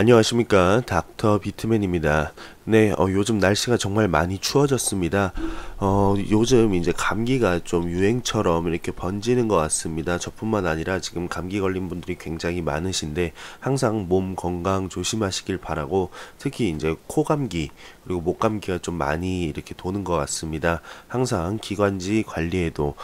안녕하십니까, 닥터 비트맨입니다. 네, 요즘 날씨가 정말 많이 추워졌습니다. 요즘 이제 감기가 좀 유행처럼 이렇게 번지는 것 같습니다. 저뿐만 아니라 지금 감기 걸린 분들이 굉장히 많으신데 항상 몸 건강 조심하시길 바라고, 특히 이제 코감기 그리고 목감기가 좀 많이 이렇게 도는 것 같습니다. 항상 기관지 관리에도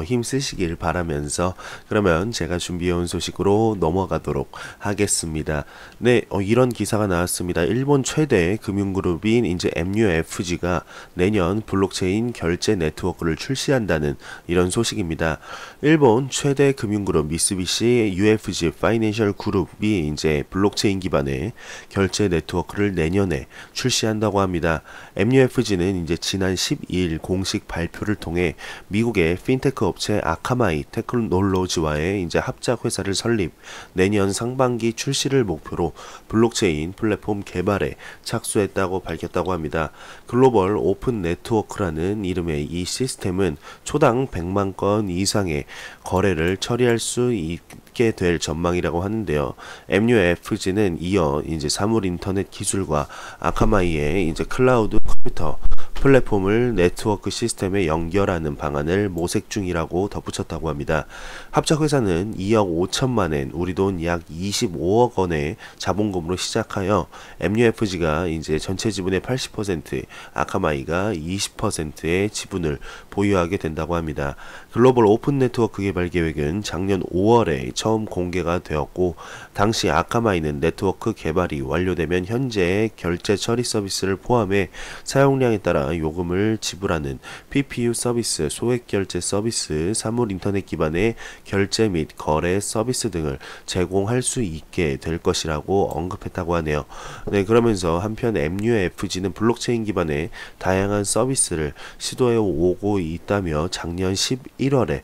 힘 쓰시길 바라면서, 그러면 제가 준비해온 소식으로 넘어가도록 하겠습니다. 네, 이런 기사가 나왔습니다. 일본 최대 금융그룹인 이제 MUFG가 내년 블록체인 결제 네트워크를 출시한다는 이런 소식입니다. 일본 최대 금융그룹 미쓰비시 UFG 파이낸셜 그룹이 이제 블록체인 기반의 결제 네트워크를 내년에 출시한다고 합니다. MUFG는 이제 지난 12일 공식 발표를 통해 미국의 핀테크 업체 아카마이 테크놀로지와의 이제 합작 회사를 설립, 내년 상반기 출시를 목표로 블록체인 플랫폼 개발에 착수했다고 밝혔다고 합니다. 글로벌 오픈 네트워크라는 이름의 이 시스템은 초당 100만 건 이상의 거래를 처리할 수 있게 될 전망이라고 하는데요. MUFG는 이어 이제 사물 인터넷 기술과 아카마이의 이제 클라우드 컴퓨터 플랫폼을 네트워크 시스템에 연결하는 방안을 모색 중이라고 덧붙였다고 합니다. 합작회사는 2억 5천만엔, 우리 돈 약 25억 원의 자본금으로 시작하여 MUFG가 이제 전체 지분의 80%, 아카마이가 20%의 지분을 보유하게 된다고 합니다. 글로벌 오픈 네트워크 개발 계획은 작년 5월에 처음 공개가 되었고, 당시 아카마이는 네트워크 개발이 완료되면 현재의 결제 처리 서비스를 포함해 사용량에 따라 요금을 지불하는 PPU 서비스, 소액 결제 서비스, 사물 인터넷 기반의 결제 및 거래 서비스 등을 제공할 수 있게 될 것이라고 언급했다고 하네요. 네, 그러면서 한편 MUFG는 블록체인 기반의 다양한 서비스를 시도해 오고 있다며 작년 11월에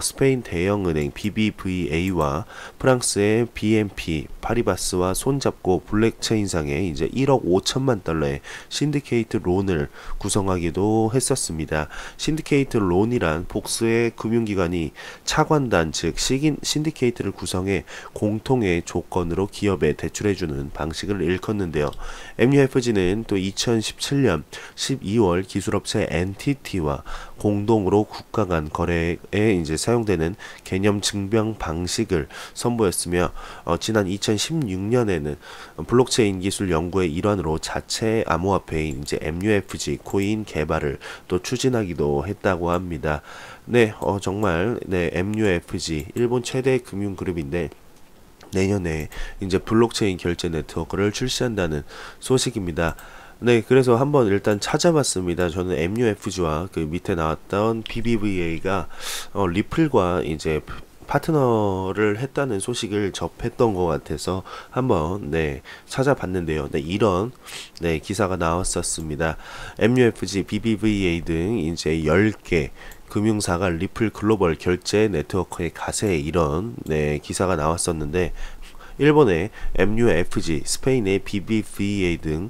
스페인 대형은행 BBVA와 프랑스의 BNP 파리바스와 손잡고 블록체인상에 이제 1억 5천만 달러의 신디케이트 론을 구성하기도 했었습니다. 신디케이트 론이란 복수의 금융기관이 차관단 즉 신디케이트를 구성해 공통의 조건으로 기업에 대출해주는 방식을 일컫는데요. MUFG는 또 2017년 12월 기술업체 NTT와 공동으로 국가 간 거래에 이제 사용되는 개념 증명 방식을 선보였으며, 지난 2016년에는 블록체인 기술 연구의 일환으로 자체 암호화폐인 이제 MUFG 코인 개발을 또 추진하기도 했다고 합니다. 네, 정말 네, MUFG 일본 최대 금융그룹인데 내년에 이제 블록체인 결제 네트워크를 출시한다는 소식입니다. 네, 그래서 한번 일단 찾아봤습니다. 저는 MUFG와 그 밑에 나왔던 BBVA가 리플과 이제 파트너를 했다는 소식을 접했던 것 같아서 한번 네 찾아봤는데요. 네, 이런 네 기사가 나왔었습니다. MUFG, BBVA 등 이제 10개 금융사가 리플 글로벌 결제 네트워크의 가세, 이런 네 기사가 나왔었는데, 일본의 MUFG, 스페인의 BBVA 등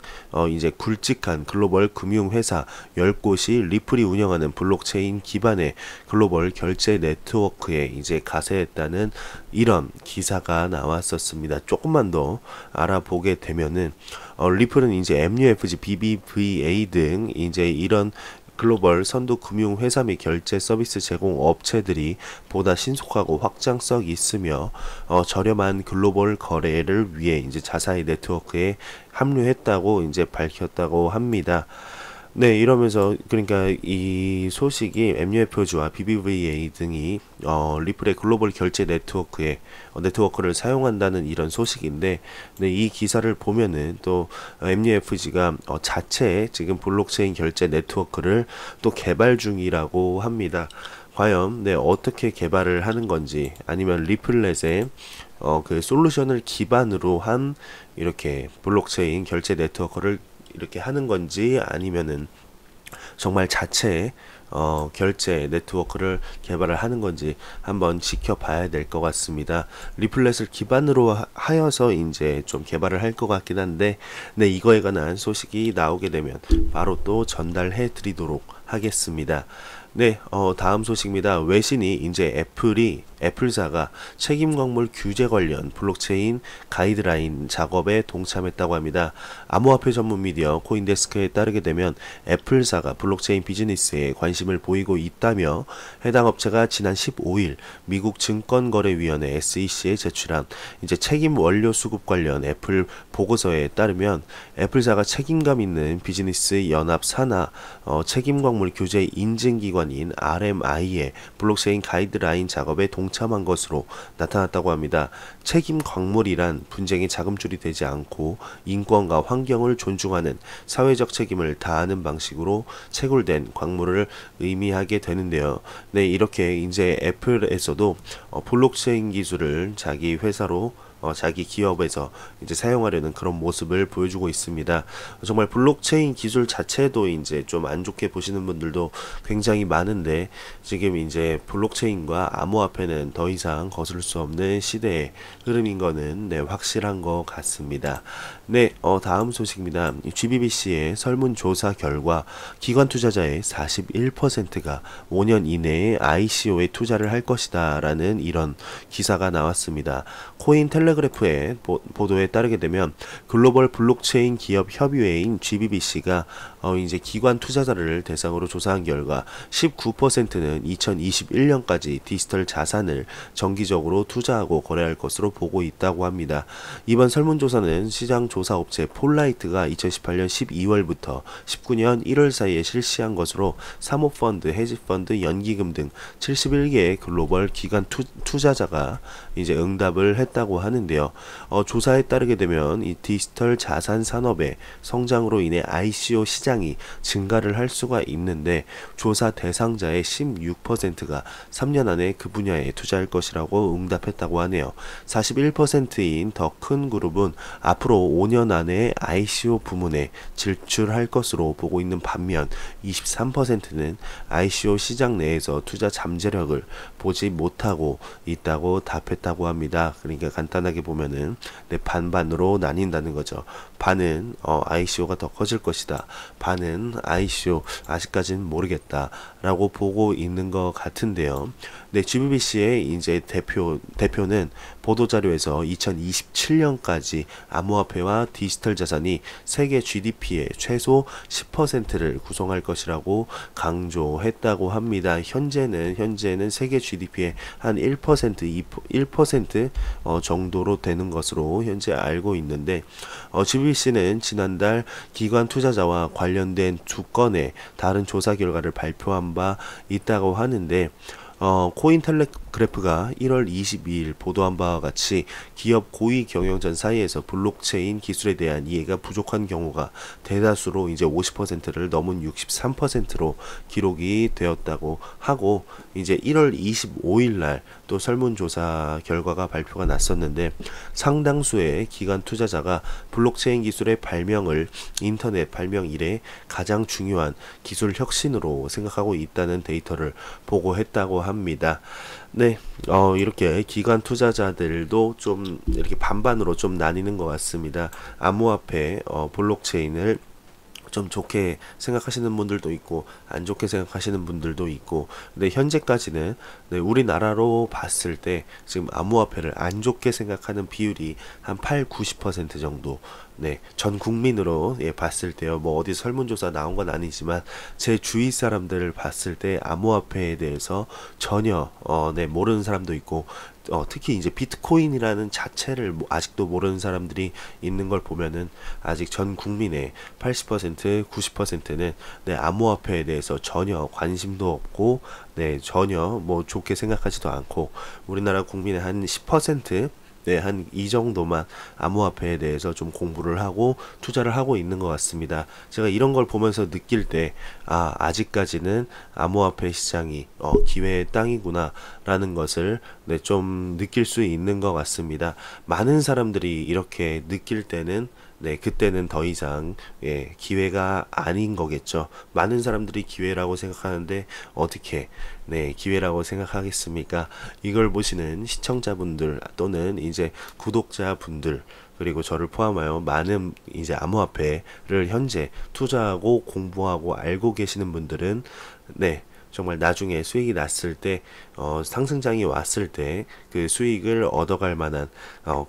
이제 굵직한 글로벌 금융회사 10곳이 리플이 운영하는 블록체인 기반의 글로벌 결제 네트워크에 이제 가세했다는 이런 기사가 나왔었습니다. 조금만 더 알아보게 되면은 리플은 이제 MUFG, BBVA 등 이제 이런 글로벌 선도 금융 회사 및 결제 서비스 제공 업체들이 보다 신속하고 확장성이 있으며 저렴한 글로벌 거래를 위해 이제 자사의 네트워크에 합류했다고 이제 밝혔다고 합니다. 네, 이러면서 그러니까 이 소식이 MUFG와 BBVA 등이 리플의 글로벌 결제 네트워크를 사용한다는 이런 소식인데, 네, 이 기사를 보면은 또 MUFG가 자체 지금 블록체인 결제 네트워크를 또 개발 중이라고 합니다. 과연 네, 어떻게 개발을 하는 건지, 아니면 리플렛의 그 솔루션을 기반으로 한 이렇게 블록체인 결제 네트워크를 이렇게 하는 건지, 아니면은 정말 자체 결제 네트워크를 개발을 하는 건지 한번 지켜봐야 될 것 같습니다. 리플렛을 기반으로 하여서 이제 좀 개발을 할 것 같긴 한데, 네, 이거에 관한 소식이 나오게 되면 바로 또 전달해 드리도록 하겠습니다. 네, 다음 소식입니다. 외신이 이제 애플사가 책임 광물 규제 관련 블록체인 가이드라인 작업에 동참했다고 합니다. 암호화폐 전문 미디어 코인데스크에 따르게 되면 애플사가 블록체인 비즈니스에 관심을 보이고 있다며 해당 업체가 지난 15일 미국 증권거래위원회 SEC에 제출한 이제 책임 원료 수급 관련 애플 보고서에 따르면 애플사가 책임감 있는 비즈니스 연합 산하 책임 광물 규제 인증 기관인 RMI의 블록체인 가이드라인 작업에 동참한 것으로 나타났다고 합니다. 책임 광물이란 분쟁의 자금줄이 되지 않고 인권과 환경을 존중하는 사회적 책임을 다하는 방식으로 채굴된 광물을 의미하게 되는데요. 네, 이렇게 이제 애플에서도 블록체인 기술을 자기 회사로 자기 기업에서 이제 사용하려는 그런 모습을 보여주고 있습니다. 정말 블록체인 기술 자체도 이제 좀 안 좋게 보시는 분들도 굉장히 많은데 지금 이제 블록체인과 암호화폐는 더 이상 거슬 수 없는 시대의 흐름인 거는 네, 확실한 것 같습니다. 네, 다음 소식입니다. GBBC의 설문조사 결과 기관 투자자의 41%가 5년 이내에 ICO에 투자를 할 것이다 라는 이런 기사가 나왔습니다. 코인 텔레그래프의 보도에 따르게 되면 글로벌 블록체인 기업 협의회인 GBBC가 이제 기관 투자자를 대상으로 조사한 결과 19%는 2021년까지 디지털 자산을 정기적으로 투자하고 거래할 것으로 보고 있다고 합니다. 이번 설문조사는 시장 조사 업체 폴라이트가 2018년 12월부터 19년 1월 사이에 실시한 것으로 사모펀드, 헤지펀드, 연기금 등 71개의 글로벌 기관 투자자가 이제 응답을 했다고 하는데요. 조사에 따르게 되면 이 디지털 자산 산업의 성장으로 인해 ICO 시장이 증가를 할 수가 있는데 조사 대상자의 16%가 3년 안에 그 분야에 투자할 것이라고 응답했다고 하네요. 41%인 더 큰 그룹은 앞으로 5년 안에 ICO 부문에 진출할 것으로 보고 있는 반면 23%는 ICO 시장 내에서 투자 잠재력을 보지 못하고 있다고 답했다고 합니다. 그러니까 간단하게 보면은 네, 반반으로 나뉜다는 거죠. 반은 ICO가 더 커질 것이다. 반은 ICO 아직까지는 모르겠다 라고 보고 있는 것 같은데요. 네, GBBC의 이제 대표는 보도자료에서 2027년까지 암호화폐와 디지털 자산이 세계 GDP의 최소 10%를 구성할 것이라고 강조했다고 합니다. 현재는 세계 GDP의 한 1% 정도로 되는 것으로 현재 알고 있는데 GBC는 지난달 기관 투자자와 관련된 2건의 다른 조사 결과를 발표한 바 있다고 하는데 코인텔레그래프가 1월 22일 보도한 바와 같이 기업 고위 경영진 사이에서 블록체인 기술에 대한 이해가 부족한 경우가 대다수로 이제 50%를 넘은 63%로 기록이 되었다고 하고 이제 1월 25일 날 또 설문조사 결과가 발표가 났었는데 상당수의 기관 투자자가 블록체인 기술의 발명을 인터넷 발명 이래 가장 중요한 기술 혁신으로 생각하고 있다는 데이터를 보고했다고 합니다. 네, 이렇게 기관 투자자들도 좀 이렇게 반반으로 좀 나뉘는 것 같습니다. 암호화폐, 블록체인을 좀 좋게 생각하시는 분들도 있고 안 좋게 생각하시는 분들도 있고 근데 현재까지는 네, 우리나라로 봤을 때 지금 암호화폐를 안 좋게 생각하는 비율이 한 8-90% 정도 네, 전 국민으로 봤을 때요. 뭐 어디 설문조사 나온 건 아니지만 제 주위 사람들을 봤을 때 암호화폐에 대해서 전혀 네, 모르는 사람도 있고 특히 이제 비트코인이라는 자체를 아직도 모르는 사람들이 있는 걸 보면은 아직 전 국민의 80%, 90%는 네, 암호화폐에 대해서 전혀 관심도 없고 네, 전혀 뭐 좋게 생각하지도 않고 우리나라 국민의 한 10% 네, 한 이 정도만 암호화폐에 대해서 좀 공부를 하고 투자를 하고 있는 것 같습니다. 제가 이런 걸 보면서 느낄 때 아직까지는 암호화폐 시장이 기회의 땅이구나 라는 것을 네, 좀 느낄 수 있는 것 같습니다. 많은 사람들이 이렇게 느낄 때는 네, 그때는 더 이상 기회가 아닌 거겠죠. 많은 사람들이 기회라고 생각하는데 어떻게 기회라고 생각하겠습니까? 이걸 보시는 시청자분들 또는 이제 구독자분들 그리고 저를 포함하여 많은 이제 암호화폐를 현재 투자하고 공부하고 알고 계시는 분들은 네, 정말 나중에 수익이 났을 때 상승장이 왔을 때 그 수익을 얻어갈 만한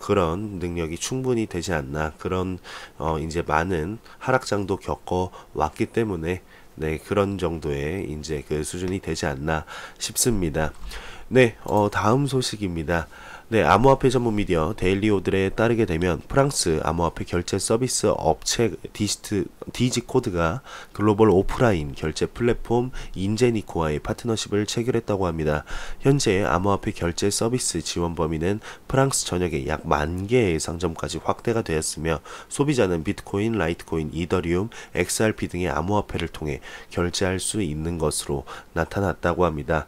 그런 능력이 충분히 되지 않나, 그런 이제 많은 하락장도 겪어 왔기 때문에 네, 그런 정도의 이제 그 수준이 되지 않나 싶습니다. 네, 다음 소식입니다. 네, 암호화폐 전문 미디어 데일리오들에 따르게 되면 프랑스 암호화폐 결제 서비스 업체 디지코드가 글로벌 오프라인 결제 플랫폼 인제니코와의 파트너십을 체결했다고 합니다. 현재 암호화폐 결제 서비스 지원 범위는 프랑스 전역에 약 10,000개의 상점까지 확대가 되었으며 소비자는 비트코인, 라이트코인, 이더리움, XRP 등의 암호화폐를 통해 결제할 수 있는 것으로 나타났다고 합니다.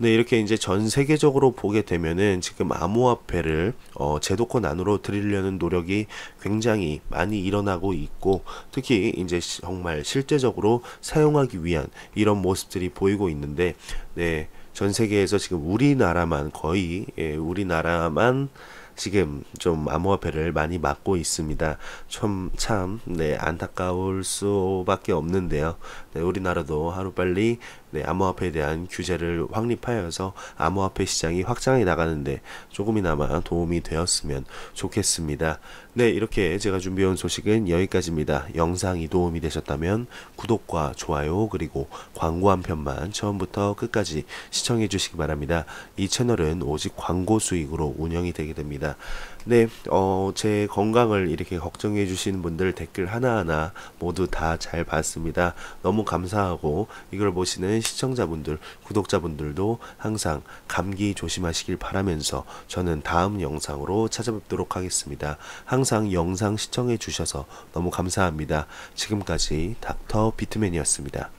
네, 이렇게 이제 전 세계적으로 보게 되면은 지금 암호화폐를 제도권 안으로 들이려는 노력이 굉장히 많이 일어나고 있고, 특히 이제 정말 실제적으로 사용하기 위한 이런 모습들이 보이고 있는데, 네, 전 세계에서 지금 우리나라만 거의 우리나라만 지금 좀 암호화폐를 많이 막고 있습니다. 네, 안타까울 수밖에 없는데요. 네, 우리나라도 하루빨리 네, 암호화폐에 대한 규제를 확립하여서 암호화폐 시장이 확장해 나가는데 조금이나마 도움이 되었으면 좋겠습니다. 네, 이렇게 제가 준비해온 소식은 여기까지입니다. 영상이 도움이 되셨다면 구독과 좋아요 그리고 광고 한 편만 처음부터 끝까지 시청해 주시기 바랍니다. 이 채널은 오직 광고 수익으로 운영이 되게 됩니다. 네, 제 건강을 이렇게 걱정해 주시는 분들 댓글 하나하나 모두 다 잘 봤습니다. 너무 감사하고, 이걸 보시는 시청자분들, 구독자분들도 항상 감기 조심하시길 바라면서 저는 다음 영상으로 찾아뵙도록 하겠습니다. 항상 영상 시청해 주셔서 너무 감사합니다. 지금까지 닥터 비트맨이었습니다.